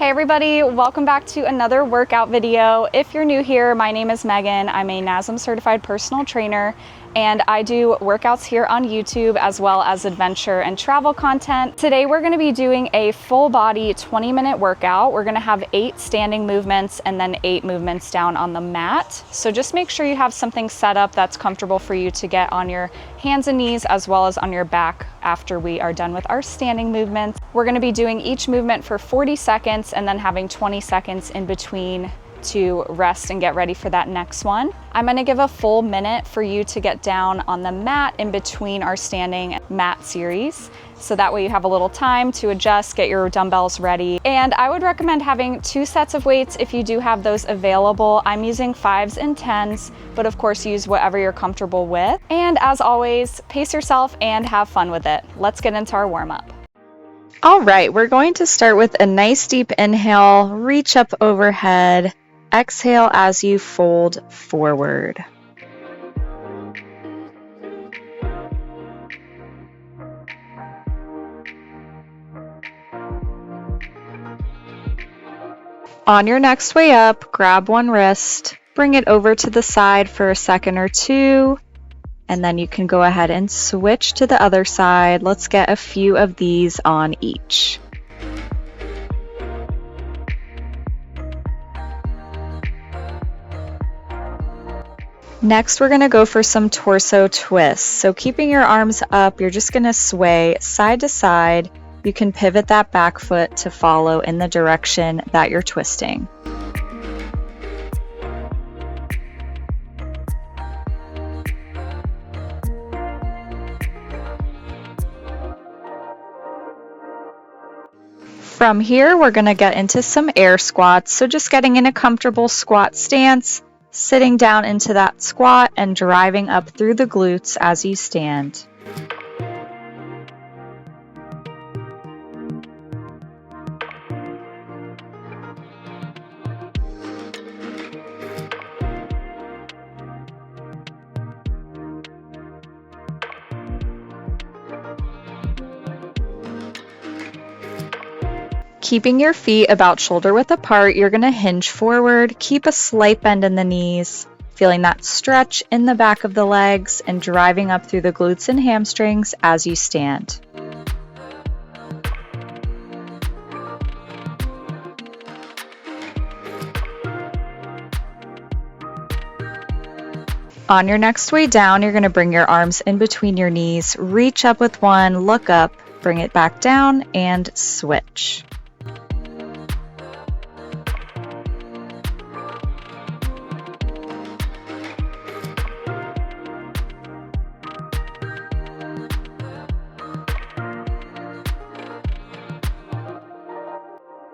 Hey everybody, welcome back to another workout video. If you're new here, my name is Megan. I'm a NASM certified personal trainer and I do workouts here on YouTube as well as adventure and travel content. Today we're gonna be doing a full body 20-minute workout. We're gonna have 8 standing movements and then 8 movements down on the mat. So just make sure you have something set up that's comfortable for you to get on your hands and knees as well as on your back after we are done with our standing movements. We're gonna be doing each movement for 40 seconds and then having 20 seconds in between to rest and get ready for that next one. I'm gonna give a full minute for you to get down on the mat in between our standing mat series. So that way you have a little time to adjust, get your dumbbells ready. And I would recommend having 2 sets of weights if you do have those available. I'm using 5s and 10s, but of course use whatever you're comfortable with. And as always, pace yourself and have fun with it. Let's get into our warm-up. All right, we're going to start with a nice deep inhale, reach up overhead. Exhale as you fold forward. On your next way up, grab one wrist, bring it over to the side for a second or two, and then you can go ahead and switch to the other side. Let's get a few of these on each. Next, we're gonna go for some torso twists. So keeping your arms up, you're just gonna sway side to side. You can pivot that back foot to follow in the direction that you're twisting. From here, we're gonna get into some air squats. So just getting in a comfortable squat stance, sitting down into that squat and driving up through the glutes as you stand. Keeping your feet about shoulder width apart, you're going to hinge forward, keep a slight bend in the knees, feeling that stretch in the back of the legs and driving up through the glutes and hamstrings as you stand. On your next way down, you're going to bring your arms in between your knees, reach up with one, look up, bring it back down, and switch.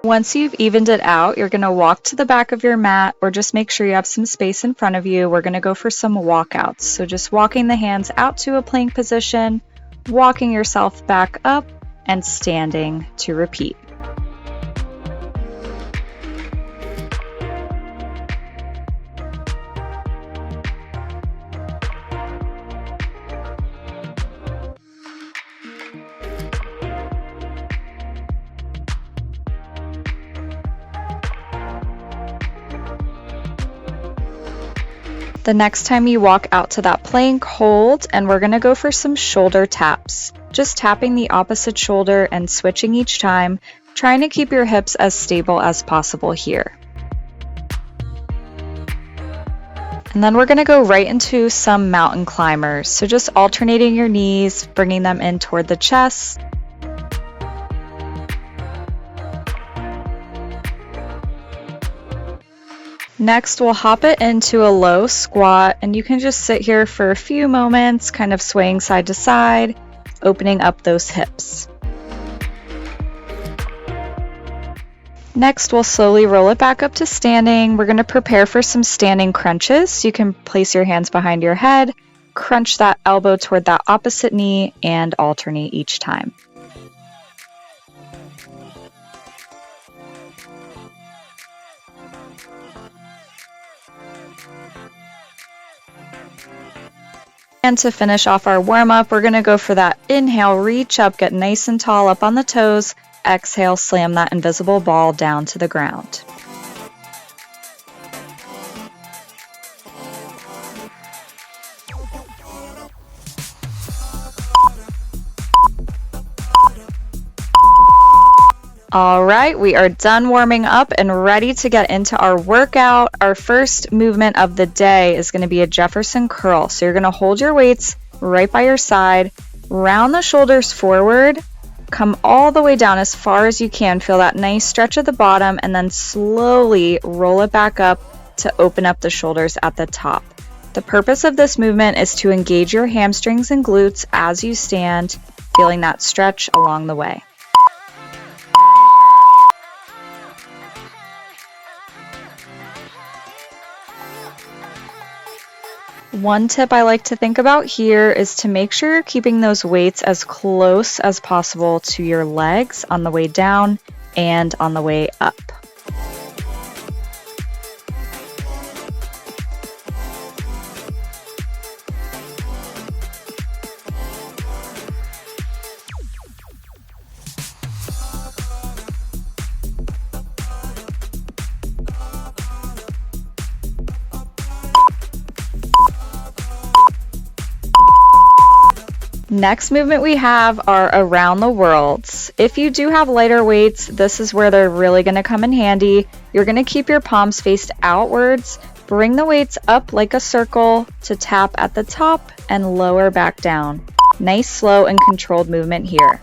Once you've evened it out, you're going to walk to the back of your mat or just make sure you have some space in front of you. We're going to go for some walkouts. So just walking the hands out to a plank position, walking yourself back up, and standing to repeat. The next time you walk out to that plank, hold, and we're going to go for some shoulder taps. Just tapping the opposite shoulder and switching each time, trying to keep your hips as stable as possible here. And then we're going to go right into some mountain climbers. So just alternating your knees, bringing them in toward the chest. Next, we'll hop it into a low squat, and you can just sit here for a few moments, kind of swaying side to side, opening up those hips. Next, we'll slowly roll it back up to standing. We're going to prepare for some standing crunches. So you can place your hands behind your head, crunch that elbow toward that opposite knee, and alternate each time. And to finish off our warm-up, we're going to go for that inhale, reach up, get nice and tall up on the toes. exhale, slam that invisible ball down to the ground. All right, we are done warming up and ready to get into our workout. Our first movement of the day is going to be a Jefferson curl. So you're going to hold your weights right by your side, round the shoulders forward, come all the way down as far as you can. Feel that nice stretch at the bottom, and then slowly roll it back up to open up the shoulders at the top. The purpose of this movement is to engage your hamstrings and glutes as you stand, feeling that stretch along the way. One tip I like to think about here is to make sure you're keeping those weights as close as possible to your legs on the way down and on the way up. Next movement we have are around the worlds. If you do have lighter weights, this is where they're really going to come in handy. You're going to keep your palms faced outwards, bring the weights up like a circle to tap at the top and lower back down. Nice, slow, and controlled movement here.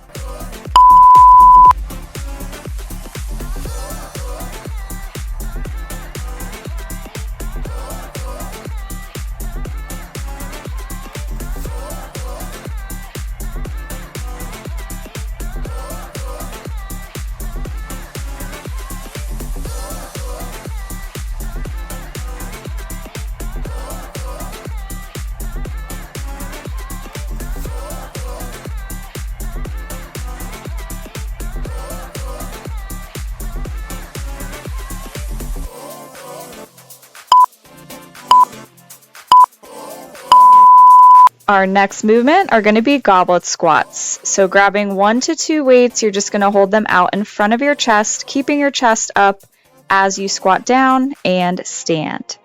Our next movement are going to be goblet squats. So grabbing 1 to 2 weights, you're just going to hold them out in front of your chest, keeping your chest up as you squat down and stand.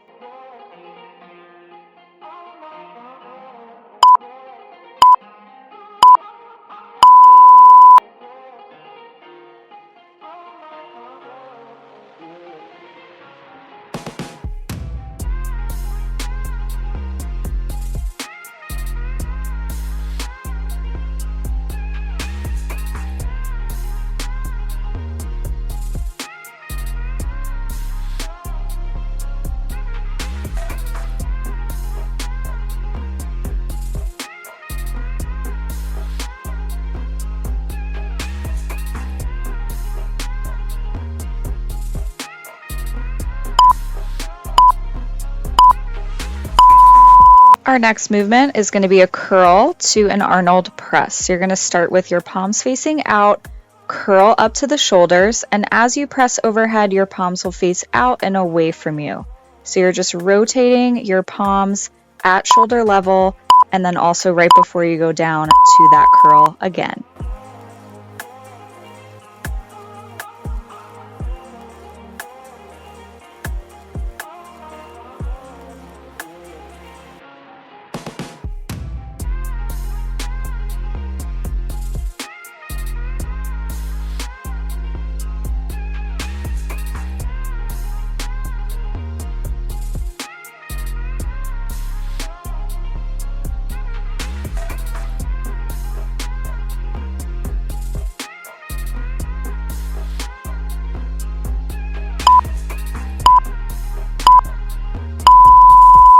Our next movement is going to be a curl to an Arnold press. So you're going to start with your palms facing out, curl up to the shoulders, and as you press overhead, your palms will face out and away from you. So you're just rotating your palms at shoulder level, and then also right before you go down to that curl again.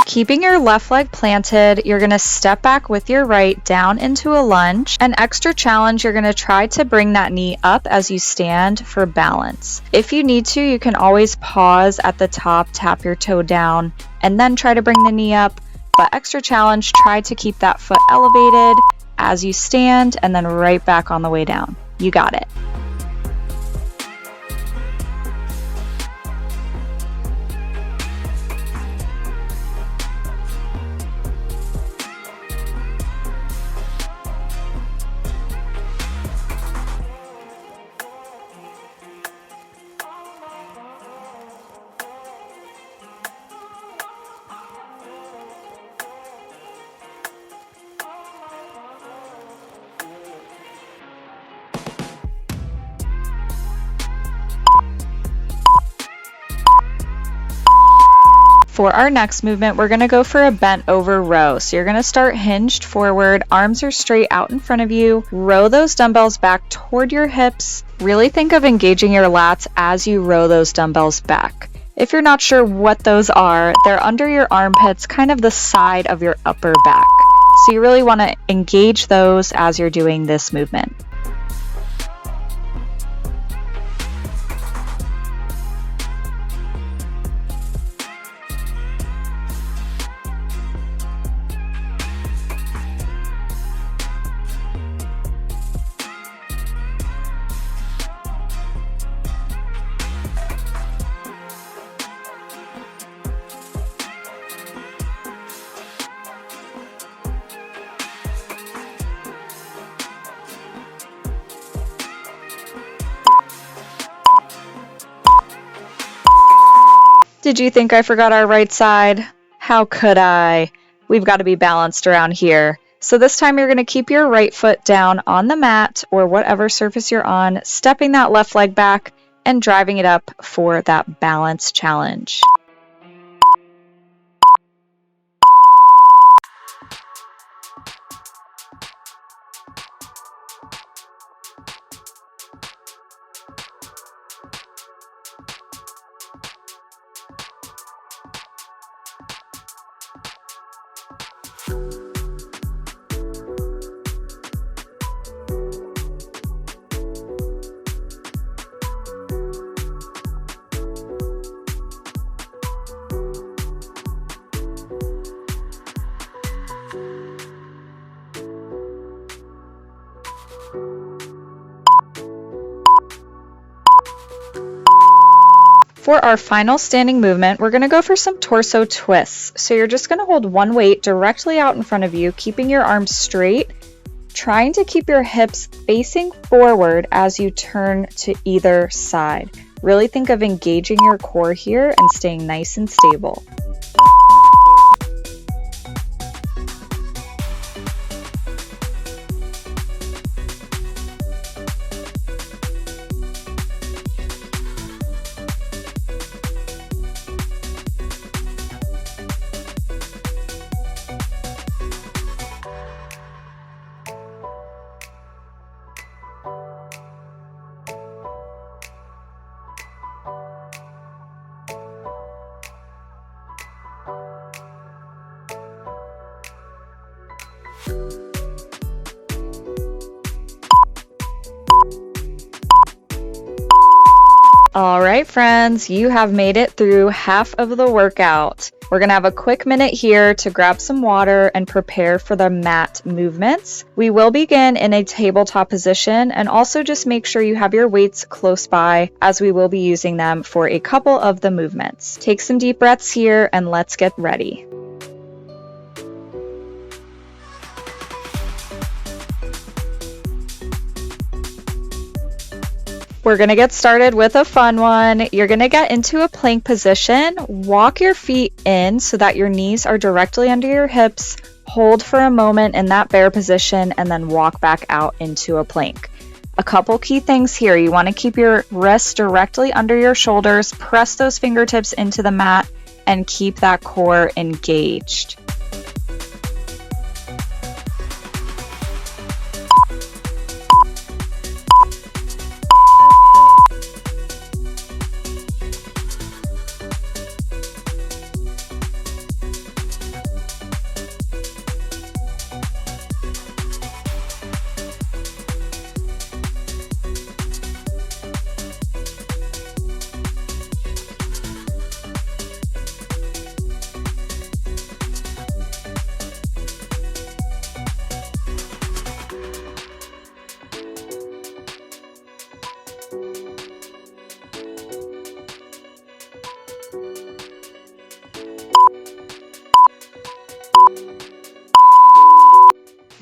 Keeping your left leg planted, you're going to step back with your right down into a lunge. An extra challenge, you're going to try to bring that knee up as you stand for balance. If you need to, you can always pause at the top, tap your toe down, and then try to bring the knee up. But extra challenge, try to keep that foot elevated as you stand and then right back on the way down. You got it. For our next movement, we're going to go for a bent over row. So you're going to start hinged forward, arms are straight out in front of you, row those dumbbells back toward your hips. Really think of engaging your lats as you row those dumbbells back. If you're not sure what those are, they're under your armpits, kind of the side of your upper back. So you really want to engage those as you're doing this movement. Did you think I forgot our right side? How could I? We've got to be balanced around here. So this time you're going to keep your right foot down on the mat or whatever surface you're on, stepping that left leg back and driving it up for that balance challenge. For our final standing movement, we're going to go for some torso twists. So you're just going to hold one weight directly out in front of you, keeping your arms straight, trying to keep your hips facing forward as you turn to either side. Really think of engaging your core here and staying nice and stable. All right, friends, you have made it through half of the workout. We're going to have a quick minute here to grab some water and prepare for the mat movements. We will begin in a tabletop position, and also just make sure you have your weights close by as we will be using them for a couple of the movements. Take some deep breaths here and let's get ready. We're going to get started with a fun one. You're going to get into a plank position. Walk your feet in so that your knees are directly under your hips. Hold for a moment in that bear position and then walk back out into a plank. A couple key things here. You want to keep your wrists directly under your shoulders. Press those fingertips into the mat and keep that core engaged.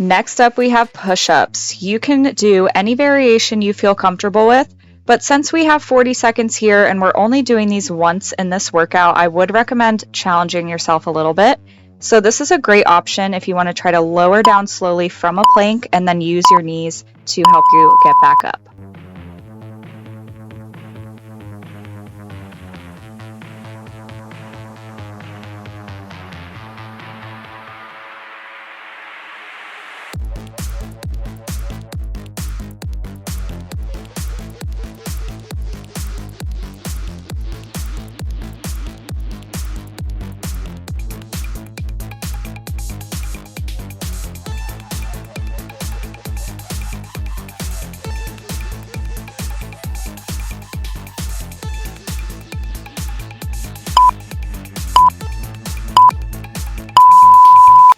Next up, we have push-ups. You can do any variation you feel comfortable with, but since we have 40 seconds here and we're only doing these once in this workout, I would recommend challenging yourself a little bit. So this is a great option if you want to try to lower down slowly from a plank and then use your knees to help you get back up.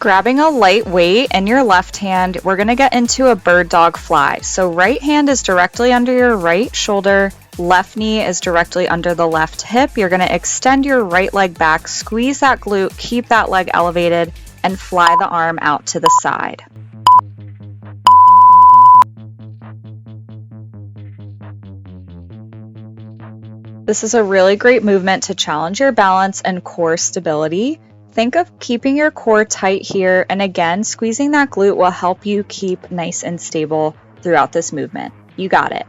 Grabbing a light weight in your left hand, we're going to get into a bird dog fly. So right hand is directly under your right shoulder, left knee is directly under the left hip. You're going to extend your right leg back, squeeze that glute, keep that leg elevated, and fly the arm out to the side. This is a really great movement to challenge your balance and core stability. Think of keeping your core tight here, and again, squeezing that glute will help you keep nice and stable throughout this movement. You got it.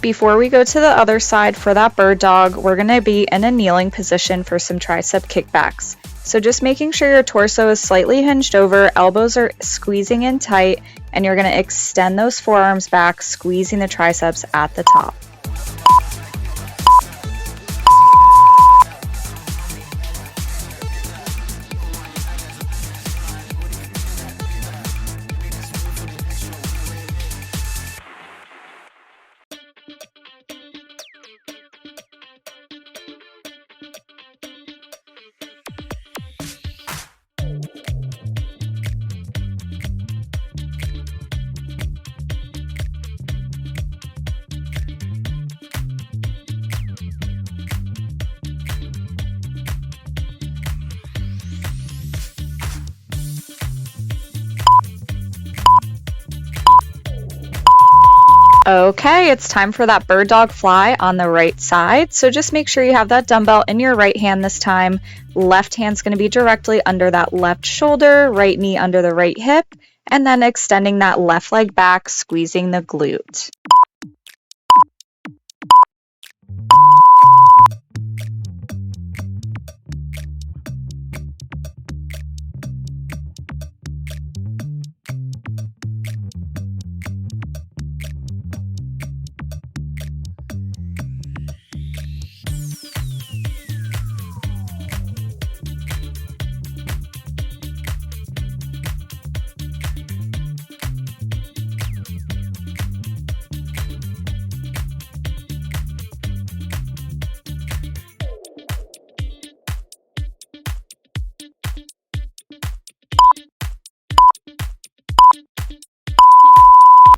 Before we go to the other side for that bird dog, we're going to be in a kneeling position for some tricep kickbacks. So just making sure your torso is slightly hinged over, elbows are squeezing in tight, and you're going to extend those forearms back, squeezing the triceps at the top. Okay, it's time for that bird dog fly on the right side. So just make sure you have that dumbbell in your right hand this time. Left hand's going to be directly under that left shoulder, right knee under the right hip, and then extending that left leg back, squeezing the glute.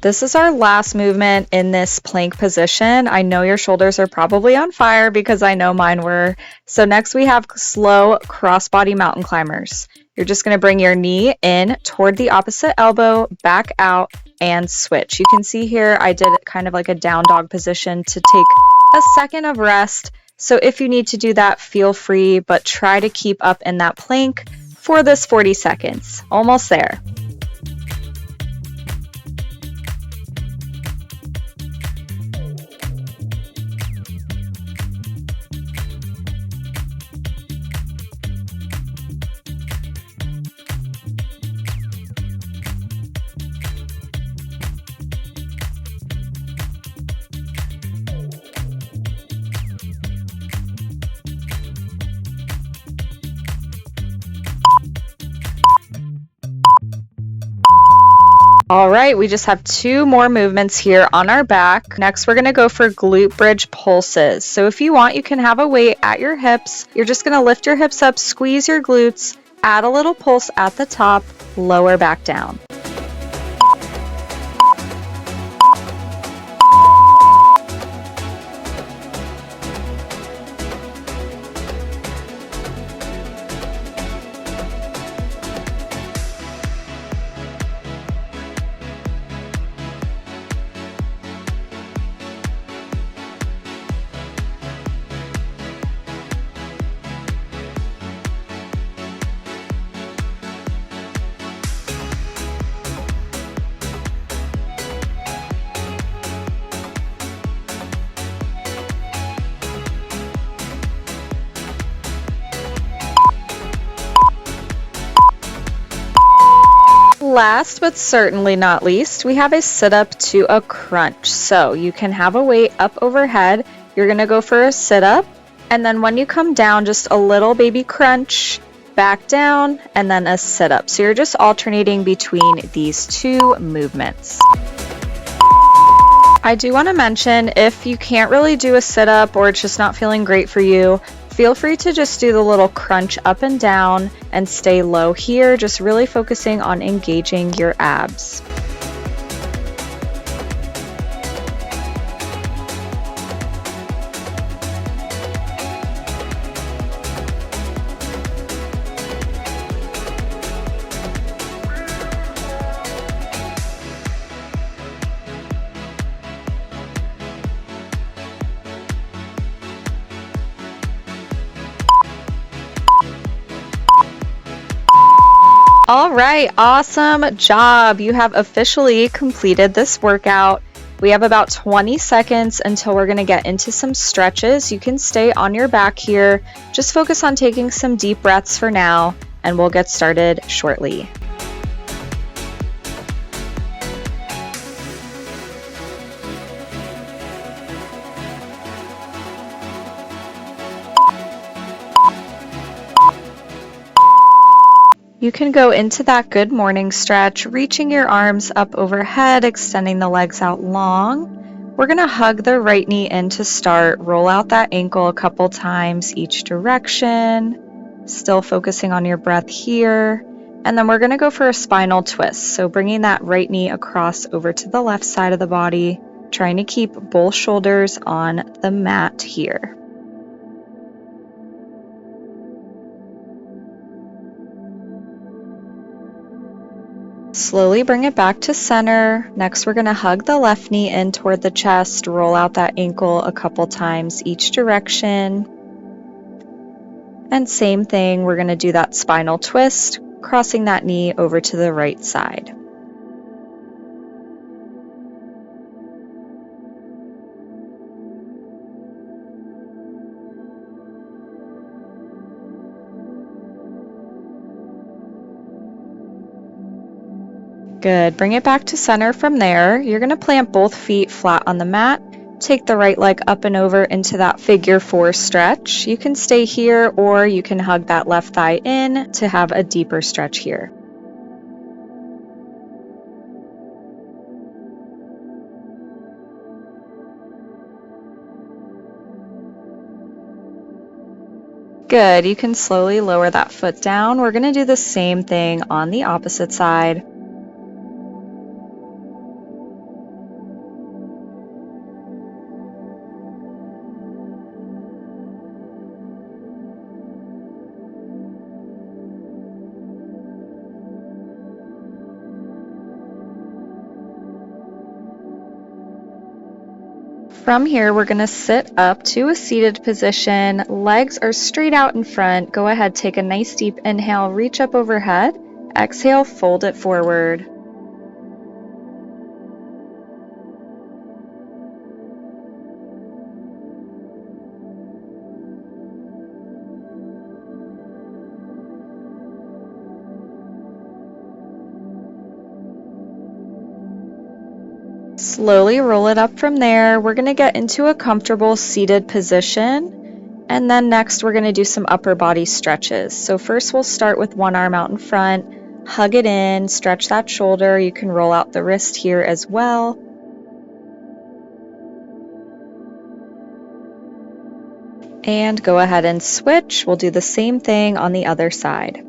This is our last movement in this plank position. I know your shoulders are probably on fire because I know mine were. So next we have slow crossbody mountain climbers. You're just going to bring your knee in toward the opposite elbow, back out, and switch. You can see here I did kind of like a down dog position to take a second of rest. So if you need to do that, feel free, but try to keep up in that plank for this 40 seconds. Almost there. All right, we just have 2 more movements here on our back. Next, we're going to go for glute bridge pulses. So if you want, you can have a weight at your hips. You're just going to lift your hips up, squeeze your glutes, add a little pulse at the top, lower back down. Last but certainly not least, we have a sit up to a crunch. So you can have a weight up overhead You're gonna go for a sit-up, and then when you come down, just a little baby crunch, back down, and then a sit-up. So you're just alternating between these two movements. I do want to mention, if you can't really do a sit-up or it's just not feeling great for you, feel free to just do the little crunch up and down and stay low here, just really focusing on engaging your abs. All right, awesome job. You have officially completed this workout. We have about 20 seconds until we're gonna get into some stretches. You can stay on your back here. Just focus on taking some deep breaths for now, and we'll get started shortly. You can go into that good morning stretch, reaching your arms up overhead, extending the legs out long. We're gonna hug the right knee in to start, roll out that ankle a couple times each direction, still focusing on your breath here. And then we're gonna go for a spinal twist. So bringing that right knee across over to the left side of the body, trying to keep both shoulders on the mat here. Slowly bring it back to center. Next, we're going to hug the left knee in toward the chest, roll out that ankle a couple times each direction. And same thing, we're going to do that spinal twist, crossing that knee over to the right side. Good. Bring it back to center from there. You're going to plant both feet flat on the mat. Take the right leg up and over into that figure 4 stretch. You can stay here or you can hug that left thigh in to have a deeper stretch here. Good. You can slowly lower that foot down. We're going to do the same thing on the opposite side. From here, we're going to sit up to a seated position. Legs are straight out in front. Go ahead, take a nice deep inhale, reach up overhead. Exhale, fold it forward. Slowly roll it up from there. We're going to get into a comfortable seated position. And then next we're going to do some upper body stretches. So first we'll start with one arm out in front, hug it in, stretch that shoulder. You can roll out the wrist here as well. And go ahead and switch. We'll do the same thing on the other side.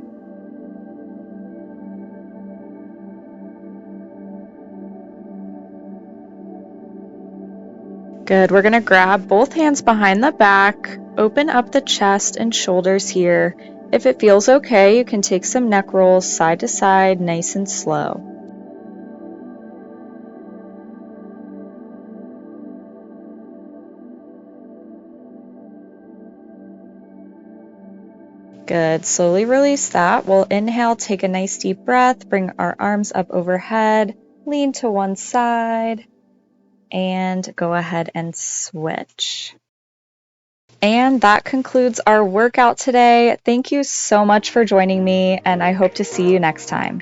Good. We're going to grab both hands behind the back, open up the chest and shoulders here. If it feels okay, you can take some neck rolls side to side, nice and slow. Good. Slowly release that. We'll inhale, take a nice deep breath, bring our arms up overhead, lean to one side, and go ahead and switch. And that concludes our workout today. Thank you so much for joining me, and I hope to see you next time.